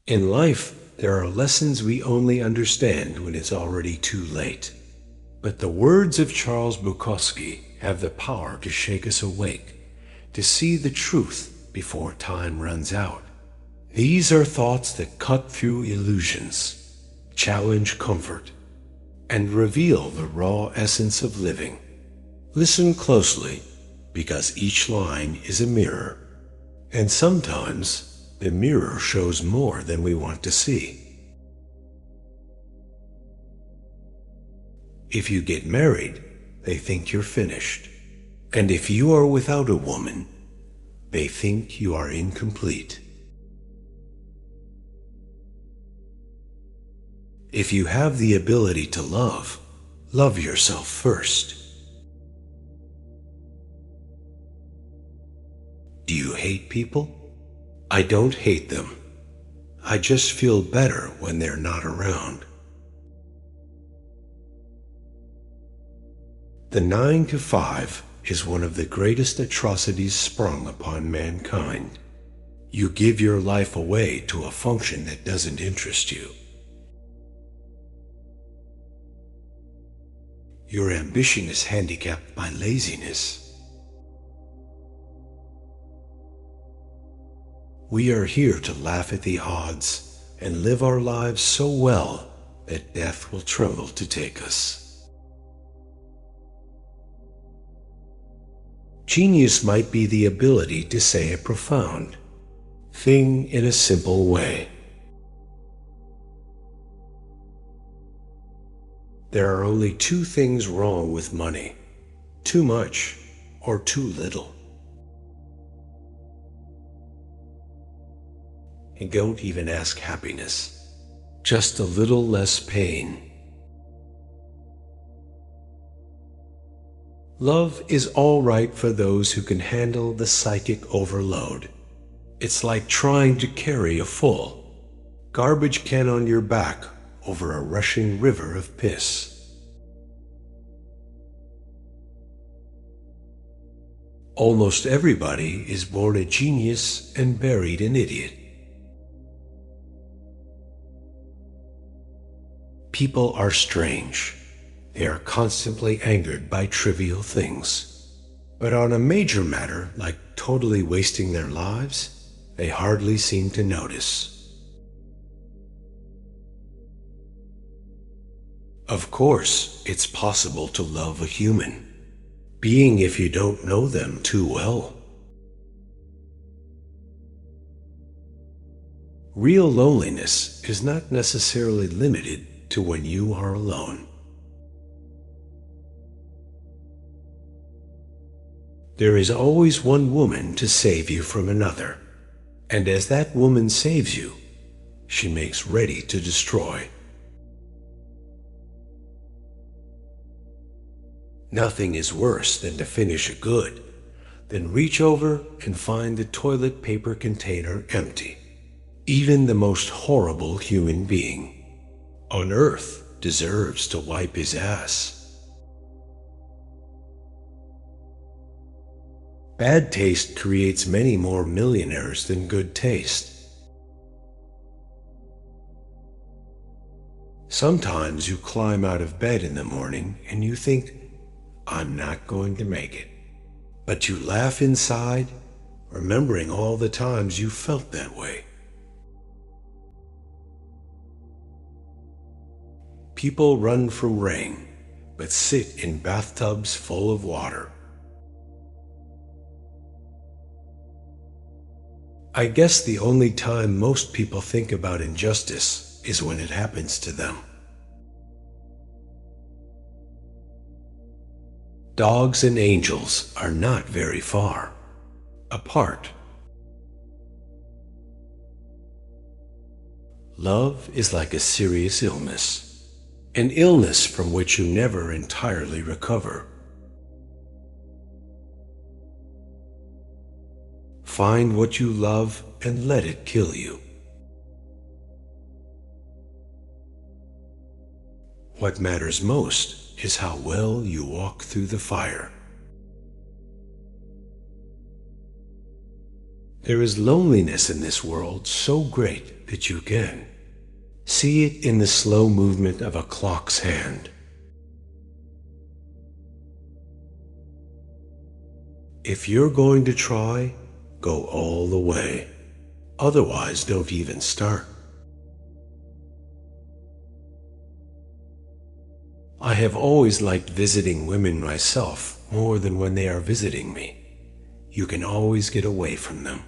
In life, there are lessons we only understand when it's already too late. But the words of Charles Bukowski have the power to shake us awake, to see the truth before time runs out. These are thoughts that cut through illusions, challenge comfort, and reveal the raw essence of living. Listen closely, because each line is a mirror, and sometimes the mirror shows more than we want to see. If you get married, they think you're finished. And if you are without a woman, they think you are incomplete. If you have the ability to love, love yourself first. Do you hate people? I don't hate them. I just feel better when they're not around. The 9 to 5 is one of the greatest atrocities sprung upon mankind. You give your life away to a function that doesn't interest you. Your ambition is handicapped by laziness. We are here to laugh at the odds and live our lives so well that death will tremble to take us. Genius might be the ability to say a profound thing in a simple way. There are only two things wrong with money: too much or too little. And don't even ask happiness, just a little less pain. Love is all right for those who can handle the psychic overload. It's like trying to carry a full garbage can on your back over a rushing river of piss. Almost everybody is born a genius and buried an idiot. People are strange. They are constantly angered by trivial things. But on a major matter, like totally wasting their lives, they hardly seem to notice. Of course, it's possible to love a human being if you don't know them too well. Real loneliness is not necessarily limited to when you are alone. There is always one woman to save you from another, and as that woman saves you, she makes ready to destroy. Nothing is worse than to finish a good, then reach over and find the toilet paper container empty. Even the most horrible human being on earth deserves to wipe his ass. Bad taste creates many more millionaires than good taste. Sometimes you climb out of bed in the morning and you think, I'm not going to make it. But you laugh inside, remembering all the times you felt that way. People run from rain, but sit in bathtubs full of water. I guess the only time most people think about injustice is when it happens to them. Dogs and angels are not very far apart. Love is like a serious illness, an illness from which you never entirely recover. Find what you love and let it kill you. What matters most is how well you walk through the fire. There is loneliness in this world so great that you can see it in the slow movement of a clock's hand. If you're going to try, go all the way. Otherwise, don't even start. I have always liked visiting women myself more than when they are visiting me. You can always get away from them.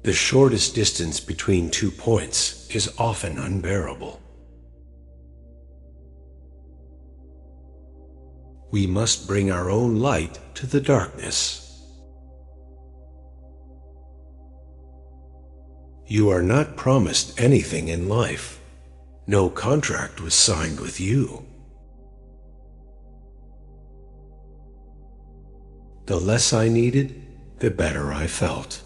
The shortest distance between 2 points is often unbearable. We must bring our own light to the darkness. You are not promised anything in life. No contract was signed with you. The less I needed, the better I felt.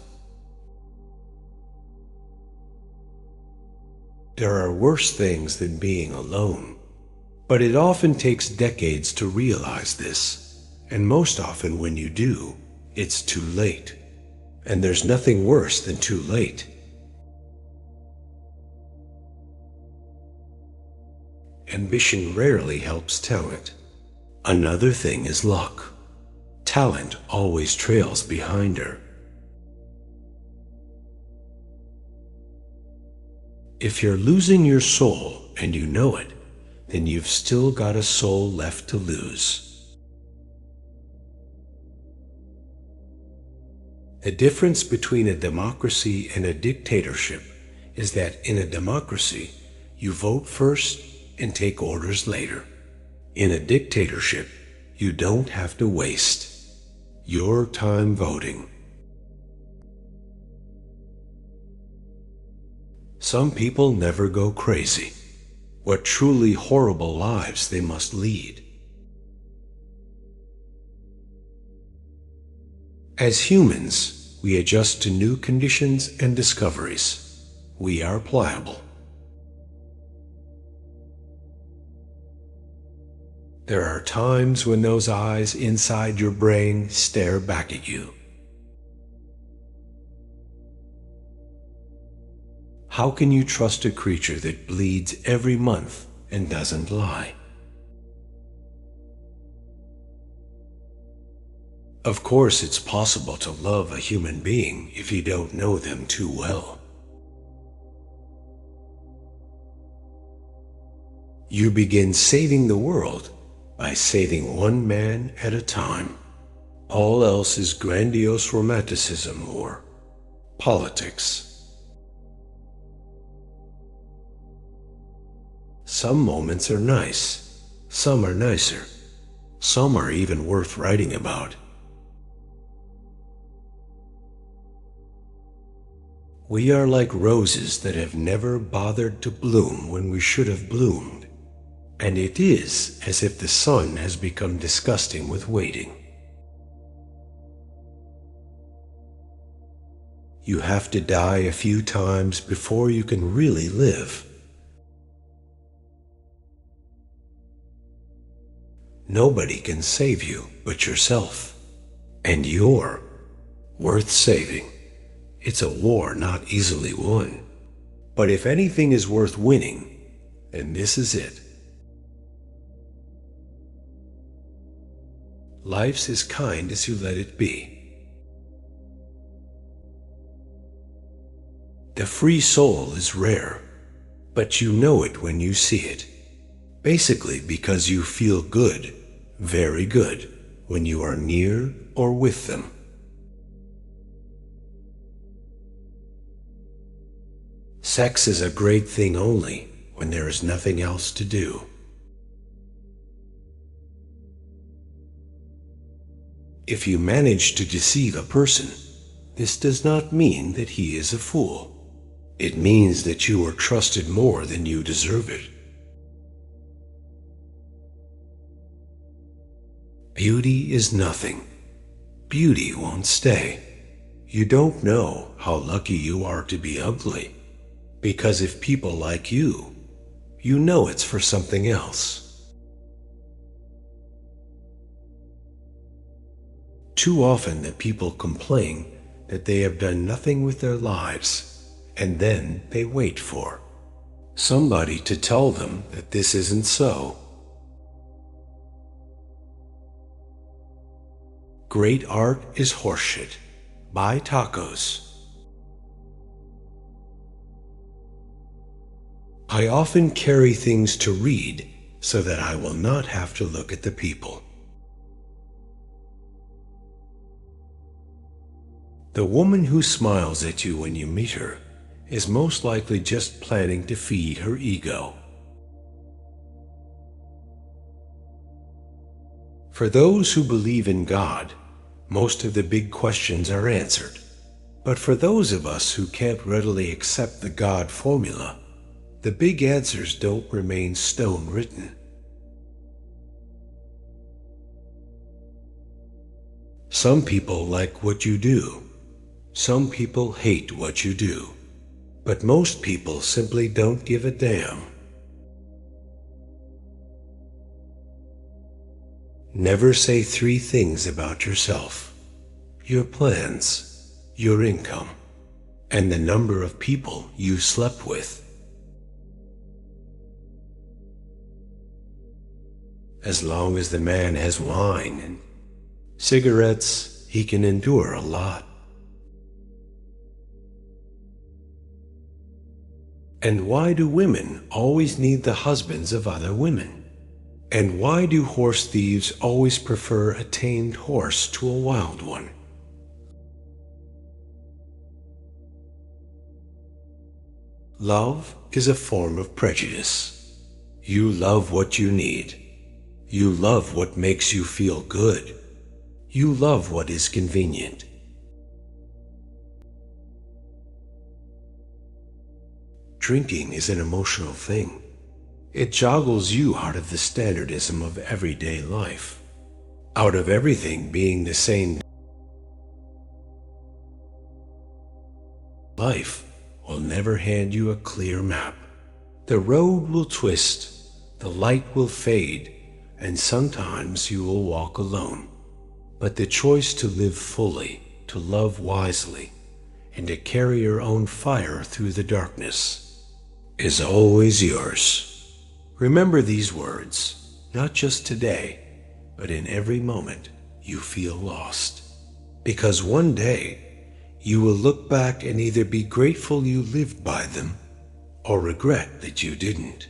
There are worse things than being alone, but it often takes decades to realize this, and most often when you do, it's too late. And there's nothing worse than too late. Ambition rarely helps talent. Another thing is luck. Talent always trails behind her. If you're losing your soul and you know it, then you've still got a soul left to lose. The difference between a democracy and a dictatorship is that in a democracy, you vote first and take orders later. In a dictatorship, you don't have to waste your time voting. Some people never go crazy. What truly horrible lives they must lead. As humans, we adjust to new conditions and discoveries. We are pliable. There are times when those eyes inside your brain stare back at you. How can you trust a creature that bleeds every month and doesn't lie? Of course, it's possible to love a human being if you don't know them too well. You begin saving the world by saving one man at a time. All else is grandiose romanticism or politics. Some moments are nice, some are nicer, some are even worth writing about. We are like roses that have never bothered to bloom when we should have bloomed, and it is as if the sun has become disgusting with waiting. You have to die a few times before you can really live. Nobody can save you but yourself, and you're worth saving. It's a war not easily won, but if anything is worth winning, then this is it. Life's as kind as you let it be. The free soul is rare, but you know it when you see it. Basically because you feel good, very good, when you are near or with them. Sex is a great thing only when there is nothing else to do. If you manage to deceive a person, this does not mean that he is a fool. It means that you are trusted more than you deserve it. Beauty is nothing. Beauty won't stay. You don't know how lucky you are to be ugly, because if people like you, you know it's for something else. Too often the people complain that they have done nothing with their lives, and then they wait for somebody to tell them that this isn't so. Great art is horseshit. Buy tacos. I often carry things to read so that I will not have to look at the people. The woman who smiles at you when you meet her is most likely just planning to feed her ego. For those who believe in God, most of the big questions are answered. But for those of us who can't readily accept the God formula, the big answers don't remain stone written. Some people like what you do. Some people hate what you do. But most people simply don't give a damn. Never say 3 things about yourself: your plans, your income, and the number of people you slept with. As long as the man has wine and cigarettes, he can endure a lot. And why do women always need the husbands of other women? And why do horse thieves always prefer a tamed horse to a wild one? Love is a form of prejudice. You love what you need. You love what makes you feel good. You love what is convenient. Drinking is an emotional thing. It joggles you out of the standardism of everyday life, out of everything being the same. Life will never hand you a clear map. The road will twist, the light will fade, and sometimes you will walk alone. But the choice to live fully, to love wisely, and to carry your own fire through the darkness is always yours. Remember these words, not just today, but in every moment you feel lost. Because one day you will look back and either be grateful you lived by them or regret that you didn't.